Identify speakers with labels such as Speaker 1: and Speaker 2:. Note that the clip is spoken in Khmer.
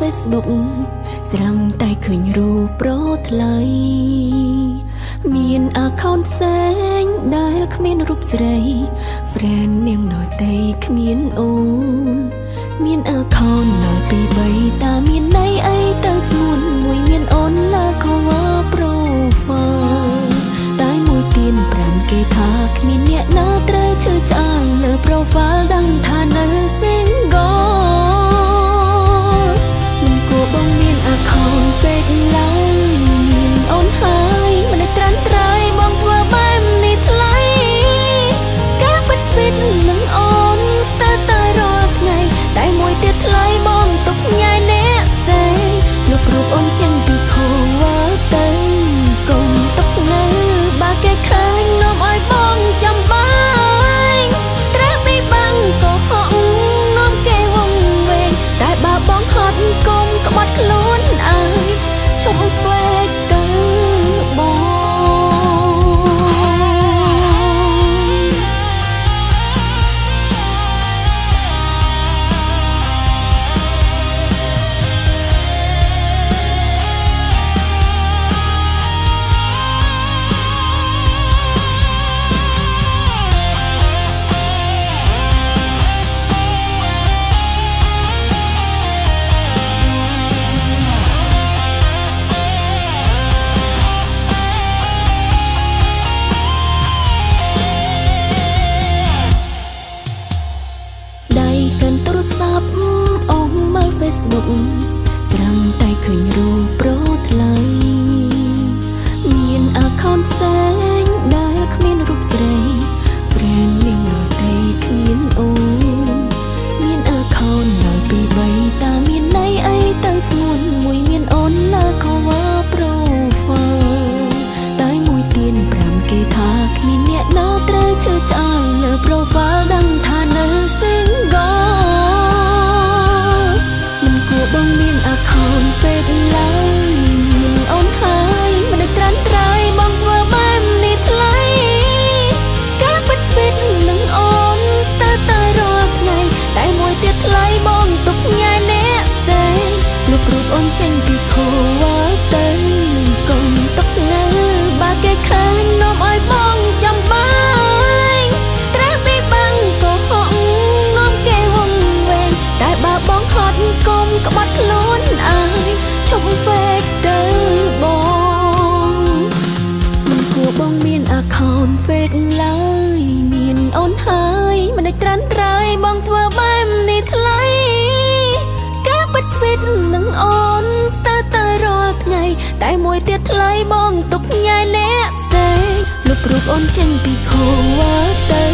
Speaker 1: Facebook ស្រាំតែឃើញរូបប្រូថ្លៃមាន account ផ្សេងដែលគ្មានរូបស្រី friend នាងដទៃគ្មានអូនមាន account ដល់ពី3តាមានន័យអីទៅស្ងួនមួយមានអូនលើ cover profile តែមួយទៀន5គេថាគ្មានអ្នកណាត្រូវឈឺឆ្អាលលើ profile ដឹងថានៅ single មិនគួរបងមាន account fake ឡើយមានអូនហើយមិនត្រាន់ត្រៃបងធ្វើបែបនេះថ្លៃការពិតស្វីតនឹងអូនស្ទើរតែរាល់ថ្ងៃតែមួយទៀតថ្លៃបងទុកញ៉ៃអ្នកផ្សេងលុបរូបអូនចេញពី cover ទៅកុំទុកនៅបើគេឃើញនាំឲ្យបងចាំបាយត្រូវពីបាំងក៏ហក់នាំគេវងវែងតែបើបងហត់កុំក្បត់ខ្លួនអើយឈប់ fake ទៅបងFacebook ស្រាំតែឃើញរូបប្រូថ្លៃមាន account ផ្សេងដែលគ្មានរូបស្រី friend នាងដទៃគ្មានអូនមាន account ដល់ពី3តាមានន័យអីទៅស្ងួនមួយមានអូនលើ cover profile តែមួយទៀន5គេថាគ្មានអ្នកណាត្រូវឈឺឆ្អាលលើ profile ដឹងថានៅ singleបងមាន account fake ឡើយមានអូនហើយមិនត្រាន់ត្រៃបងធ្វើបែបនេះថ្លៃការពិតស្វីតនឹងអូនស្ទើរតែរាល់ថ្ងៃតែមួយទៀតថ្លៃបងទុកញ៉ៃអ្នកផ្សេងលុបរូបអូនចេញពី cover ទៅកុំទុកនៅបើគេឃើញនាំឲ្យបងចាំបាយត្រូវពីបាំងក៏ហក់នាំគេវងវែងតែបើបងហត់កុំក្បត់ខ្លួនអើយឈប់ fake ទៅបងមិនគួរបងមាន account fake ឡើយមានអូនហើយមិនត្រាន់ត្រៃបងធ្វើបែបនេះថ្លៃការពិតស្វីតនឹងអូនស្ទើរតែរាល់ថ្ងៃតែមួយទៀតថ្លៃបងទុកញ៉ៃអ្នកផ្សេងលុបរូបអូនចេញពី cover ទៅ